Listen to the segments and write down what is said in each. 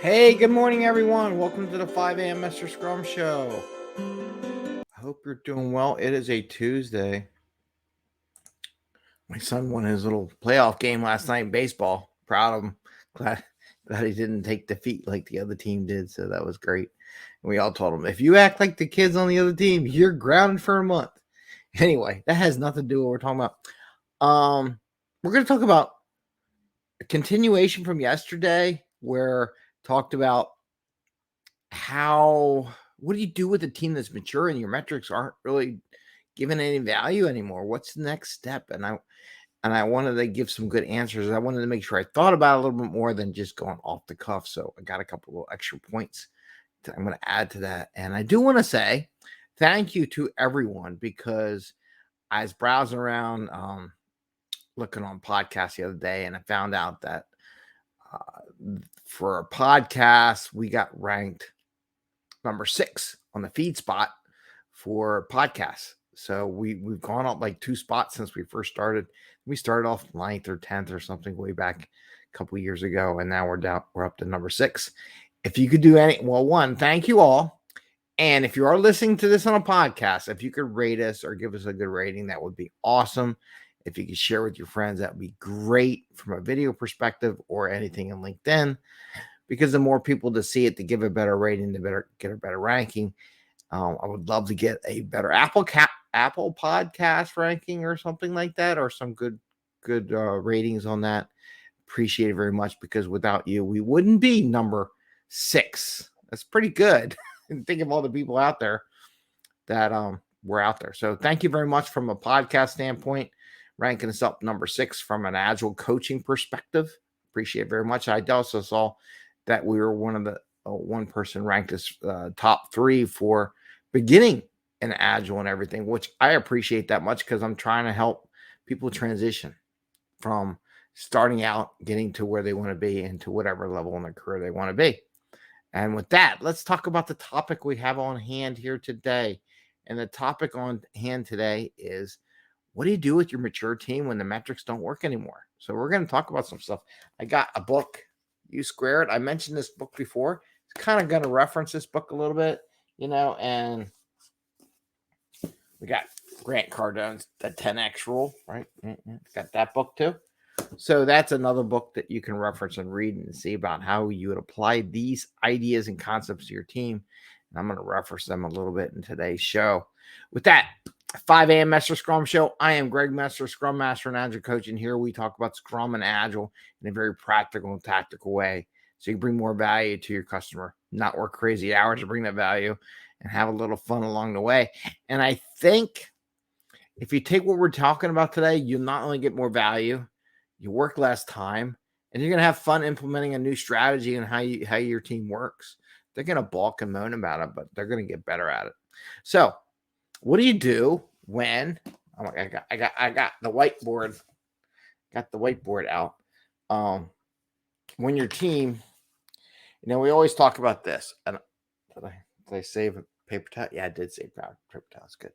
Hey, good morning, everyone. Welcome to the 5 a.m. Mester Scrum Show. I hope you're doing well. It is a Tuesday. My son won his little playoff game last night in baseball. Proud of him. Glad he didn't take defeat like the other team did, so that was great. And we all told him, if you act like the kids on the other team, you're grounded for a month. Anyway, that has nothing to do with what we're talking about. We're going to talk about a continuation from yesterday where talked about what do you do with a team that's mature and your metrics aren't really giving any value anymore? What's the next step? And I wanted to give some good answers. I wanted to make sure I thought about it a little bit more than just going off the cuff. So I got a couple of extra points that I'm going to add to that. And I do want to say thank you to everyone, because I was browsing around looking on podcasts the other day, and I found out that for a podcast, we got ranked number 6 on the feed spot for podcasts. So we've gone up like 2 spots since we first started. We started off 9th or 10th or something way back a couple of years ago, and now we're up to number 6. If you could do one, thank you all. And if you are listening to this on a podcast, if you could rate us or give us a good rating, that would be awesome. If you could share with your friends, that would be great from a video perspective or anything in LinkedIn, because the more people to see it, to give a better rating, to get a better ranking. I would love to get a better Apple podcast ranking or something like that, or some good ratings on that. Appreciate it very much, because without you, we wouldn't be number 6. That's pretty good. And think of all the people out there that were out there. So thank you very much from a podcast standpoint, ranking us up number 6 from an agile coaching perspective. Appreciate it very much. I also saw that we were one of the one person ranked as top 3 for beginning in agile and everything, which I appreciate that much, because I'm trying to help people transition from starting out, getting to where they want to be, and to whatever level in their career they want to be. And with that, let's talk about the topic we have on hand here today. And the topic on hand today is, what do you do with your mature team when the metrics don't work anymore? So we're going to talk about some stuff. I got a book, U Squared. I mentioned this book before. It's kind of going to reference this book a little bit, and we got Grant Cardone's The 10X Rule, right? Got that book too. So that's another book that you can reference and read and see about how you would apply these ideas and concepts to your team. And I'm going to reference them a little bit in today's show. With that, 5 a.m. Mester Scrum Show. I am Greg Mester, Scrum Master and Agile Coach, and here we talk about Scrum and Agile in a very practical and tactical way, so you bring more value to your customer, not work crazy hours to bring that value, and have a little fun along the way. And I think if you take what we're talking about today, you'll not only get more value, you work less time, and you're going to have fun implementing a new strategy and how your team works. They're going to balk and moan about it, but they're going to get better at it. So what do you do when I got the whiteboard? Got the whiteboard out. When your team, we always talk about this. And did I save a paper towel? Yeah, I did save paper towel. It's good.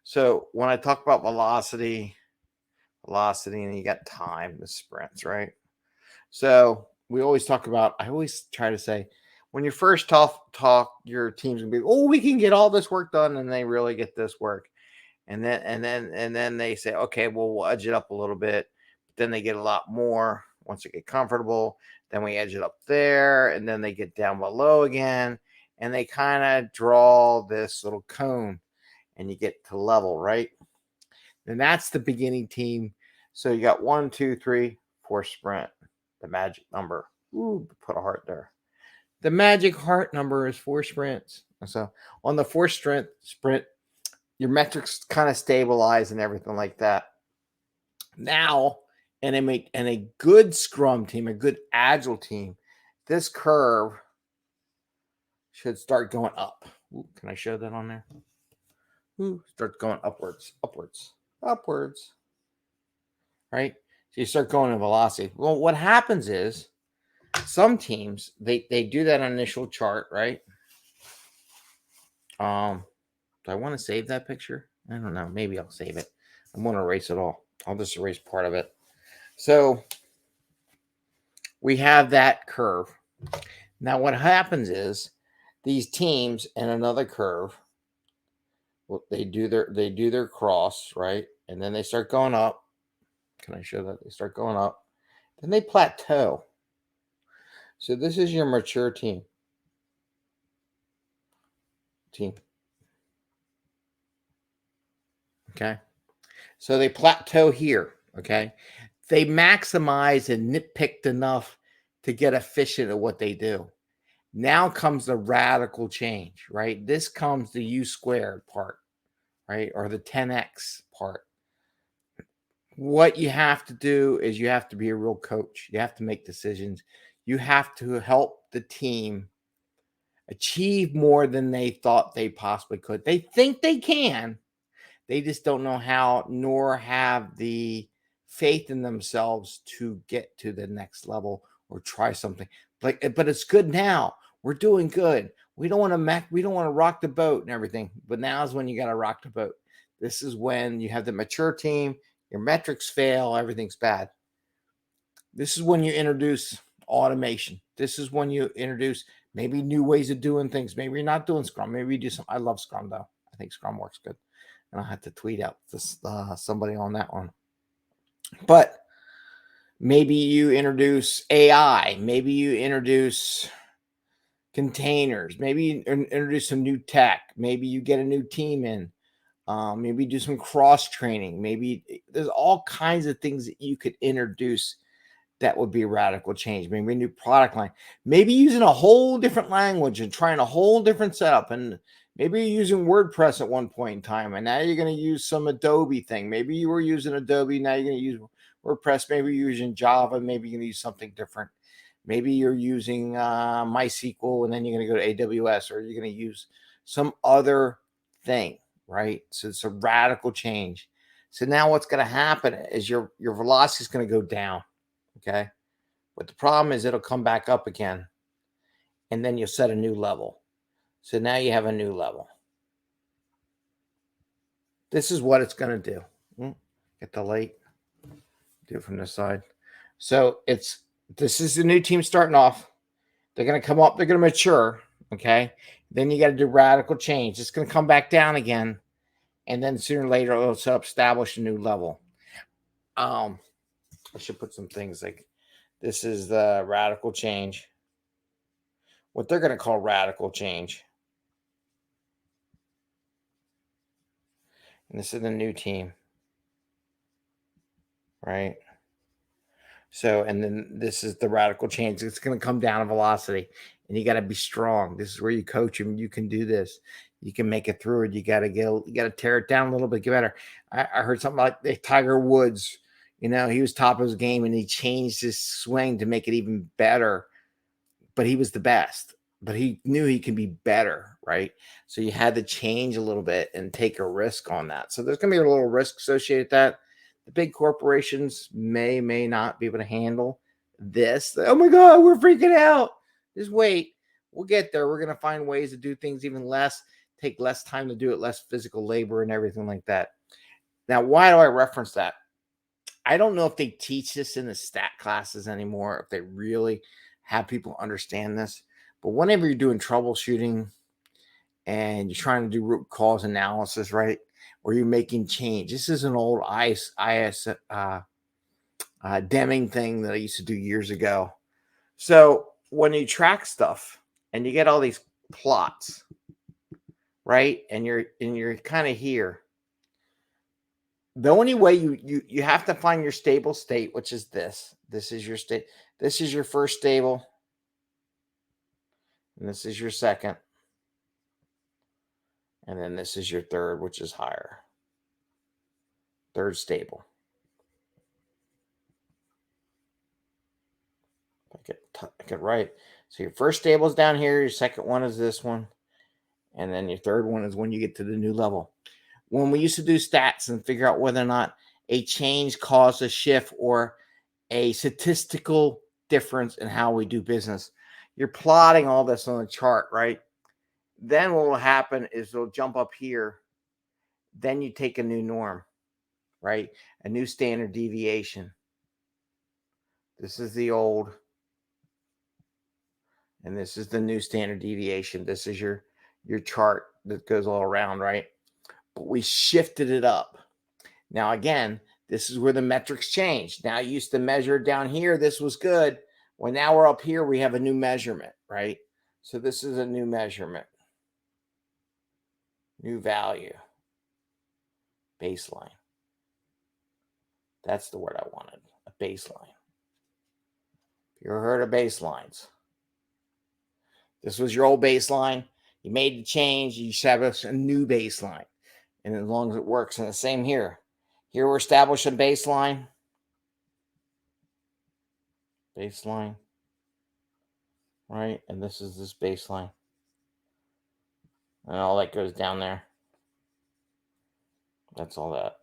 So when I talk about velocity, and you got time, the sprints, right? So we always talk about. I always try to say, when you first talk, your team's gonna be, we can get all this work done, and they really get this work, and then they say, okay, well, we'll edge it up a little bit. But then they get a lot more once they get comfortable. Then we edge it up there, and then they get down below again, and they kind of draw this little cone, and you get to level, right? And that's the beginning team. So you got 1, 2, 3, 4 sprint, the magic number. Ooh, put a heart there. The magic heart number is 4 sprints. So on the 4th sprint, your metrics kind of stabilize and everything like that. Now, in a good Scrum team, a good Agile team, this curve should start going up. Ooh, can I show that on there? Ooh, starts going upwards. Right? So you start going in velocity. Well, what happens is, some teams, they do that initial chart, right? Do I want to save that picture? I don't know. Maybe I'll save it. I want to erase it all. I'll just erase part of it. So we have that curve. Now, what happens is these teams in another curve, well, they do their cross, right? And then they start going up. Can I show that? They start going up. Then they plateau. So this is your mature team. Okay. So they plateau here. Okay. They maximize and nitpicked enough to get efficient at what they do. Now comes the radical change, right? This comes the U squared part, right? Or the 10x part. What you have to do is you have to be a real coach. You have to make decisions. You have to help the team achieve more than they thought they possibly could. They think they can, they just don't know how, nor have the faith in themselves to get to the next level or try something. But it's good now. We're doing good. We don't want to rock the boat and everything. But now is when you got to rock the boat. This is when you have the mature team, your metrics fail, everything's bad. This is when you introduce automation. This is when you introduce maybe new ways of doing things. Maybe you're not doing Scrum. Maybe you do some. I love Scrum though. I think Scrum works good. And I'll have to tweet out this somebody on that one. But maybe you introduce AI. Maybe you introduce containers. Maybe you introduce some new tech. Maybe you get a new team in. Maybe do some cross training. Maybe there's all kinds of things that you could introduce that would be a radical change. Maybe a new product line. Maybe using a whole different language and trying a whole different setup. And maybe you're using WordPress at one point in time, and now you're going to use some Adobe thing. Maybe you were using Adobe, now you're going to use WordPress. Maybe you're using Java. Maybe you're going to use something different. Maybe you're using MySQL, and then you're going to go to AWS, or you're going to use some other thing, right? So it's a radical change. So now what's going to happen is your velocity is going to go down, okay? But the problem is it'll come back up again, and then you'll set a new level. So now you have a new level. This is what it's going to do. Get the light. Do it from this side. So this is the new team starting off. They're going to come up. They're going to mature. Okay. Then you got to do radical change. It's going to come back down again. And then sooner or later, it'll establish a new level. I should put some things like this is the radical change. What they're going to call radical change. And this is the new team. Right. So, and then this is the radical change. It's going to come down in velocity, and you got to be strong. This is where you coach them. You can do this. You can make it through it. You got to tear it down a little bit, get better. I heard something like Tiger Woods. He was top of his game, and he changed his swing to make it even better. But he was the best. But he knew he could be better, right? So you had to change a little bit and take a risk on that. So there's going to be a little risk associated with that. The big corporations may not be able to handle this. Oh my God, we're freaking out. Just wait. We'll get there. We're going to find ways to do things even less, take less time to do it, less physical labor and everything like that. Now, why do I reference that? I don't know if they teach this in the stat classes anymore, if they really have people understand this. But whenever you're doing troubleshooting and you're trying to do root cause analysis, right? Or you're making change. This is an old Deming thing that I used to do years ago. So when you track stuff and you get all these plots, right? And you're kind of here. The only way you have to find your stable state, which is this. This is your state. This is your first stable. And this is your second. And then this is your third, which is higher. Third stable. I get right. So your first stable is down here. Your second one is this one. And then your third one is when you get to the new level. When we used to do stats and figure out whether or not a change caused a shift or a statistical difference in how we do business, you're plotting all this on the chart, right? Then what will happen is it'll jump up here. Then you take a new norm, right? A new standard deviation. This is the old. And this is the new standard deviation. This is your chart that goes all around, right? But we shifted it up. Now, again, this is where the metrics change. Now, I used to measure down here. This was good. Well, now we're up here. We have a new measurement, right? So this is a new measurement. New value. Baseline. That's the word I wanted. A baseline. You ever heard of baselines? This was your old baseline. You made the change. You just have a new baseline. And as long as it works, and the same here. Here we're establishing baseline. Baseline. Right? And this is this baseline. And all that goes down there. That's all that.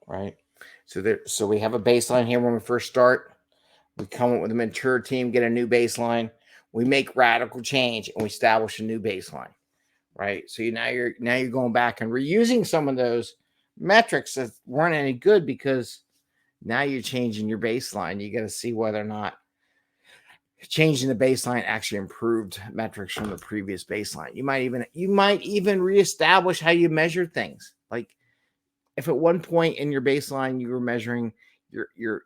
Right? So we have a baseline here when we first start. We come up with a mature team, get a new baseline. We make radical change and we establish a new baseline. Right? So now you're going back and reusing some of those metrics that weren't any good because now you're changing your baseline. You got to see whether or not changing the baseline actually improved metrics from the previous baseline. You might even reestablish how you measure things. Like if at one point in your baseline you were measuring your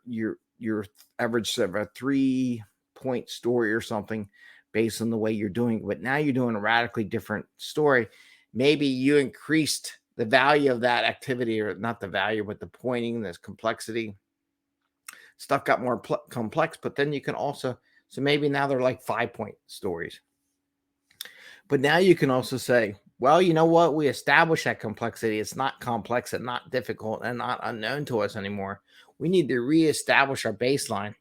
average of a 3-point story or something based on the way you're doing it, but now you're doing a radically different story. Maybe you increased the value of that activity, or not the value, but the pointing, this complexity. Stuff got more complex, but then you can also, so maybe now they're like 5-point stories. But now you can also say, well, you know what? We established that complexity. It's not complex and not difficult and not unknown to us anymore. We need to reestablish our baseline,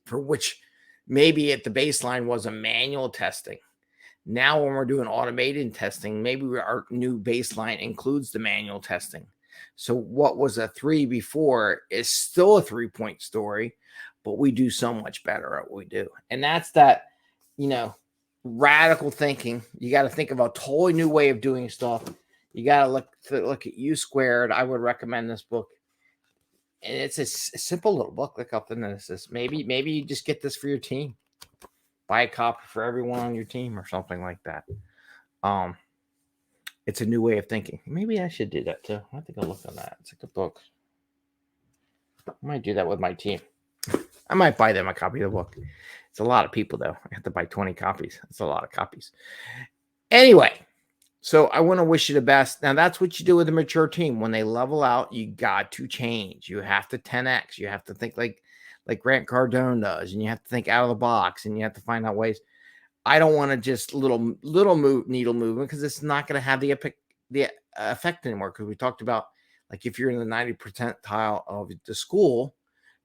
for which maybe at the baseline was a manual testing. Now when we're doing automated testing, maybe our new baseline includes the manual testing. So what was a 3 before is still a 3-point story, but we do so much better at what we do. And that's that, radical thinking. You got to think of a totally new way of doing stuff. You got to look at U Squared. I would recommend this book. And it's a simple little book. Look up the analysis. Maybe you just get this for your team. Buy a copy for everyone on your team or something like that. It's a new way of thinking. Maybe I should do that too. I think I'll look on that. It's a good book. I might do that with my team. I might buy them a copy of the book. It's a lot of people, though. I have to buy 20 copies. That's a lot of copies. Anyway, so I want to wish you the best. Now, that's what you do with a mature team. When they level out, you got to change. You have to 10x. You have to think like Grant Cardone does, and you have to think out of the box, and you have to find out ways. I don't want to just little needle movement, because it's not going to have the effect anymore. Because we talked about, like, if you're in the 90th percentile of the school,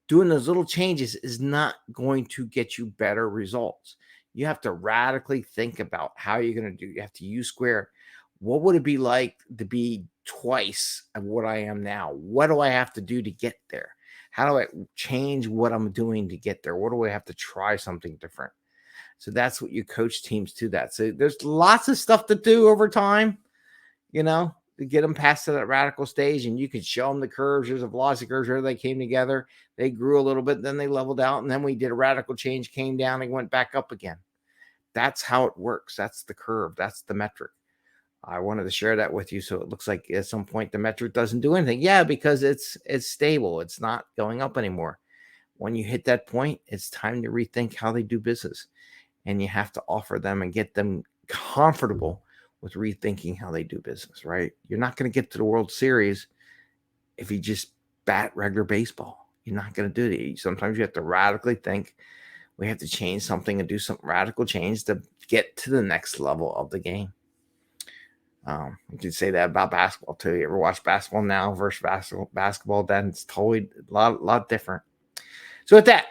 doing those little changes is not going to get you better results. You have to radically think about how you're going to do. You have to U squared. What would it be like to be twice of what I am now? What do I have to do to get there? How do I change what I'm doing to get there? What do I have to try something different? So that's what you coach teams to that. So there's lots of stuff to do over time, to get them past to that radical stage. And you can show them the curves. There's a velocity curve where they came together. They grew a little bit, then they leveled out. And then we did a radical change, came down and went back up again. That's how it works. That's the curve. That's the metric. I wanted to share that with you. So it looks like at some point the metric doesn't do anything. Yeah, because it's stable. It's not going up anymore. When you hit that point, it's time to rethink how they do business. And you have to offer them and get them comfortable with rethinking how they do business, right? You're not going to get to the World Series if you just bat regular baseball. You're not going to do it. Sometimes you have to radically think. We have to change something and do some radical change to get to the next level of the game. You can say that about basketball too. You ever watch basketball now versus basketball then? It's totally a lot different. So with that,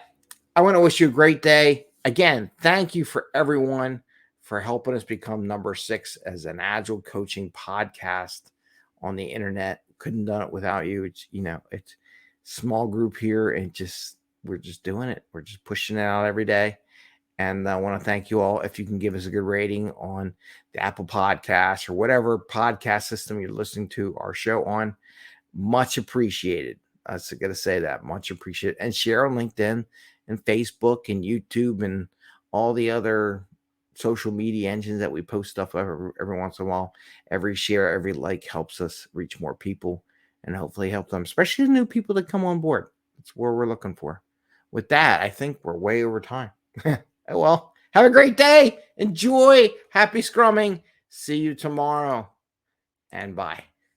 I want to wish you a great day. Again, thank you for everyone for helping us become number 6 as an agile coaching podcast on the internet. Couldn't done it without you. It's small group here, and we're just doing it. We're just pushing it out every day. And I want to thank you all. If you can give us a good rating on the Apple Podcast or whatever podcast system you're listening to our show on, much appreciated. I was going to say that. Much appreciated. And share on LinkedIn and Facebook and YouTube and all the other social media engines that we post stuff every once in a while. Every share, every like helps us reach more people and hopefully help them, especially the new people that come on board. That's where we're looking for. With that, I think we're way over time. Well, have a great day. Enjoy. Happy scrumming. See you tomorrow. And bye.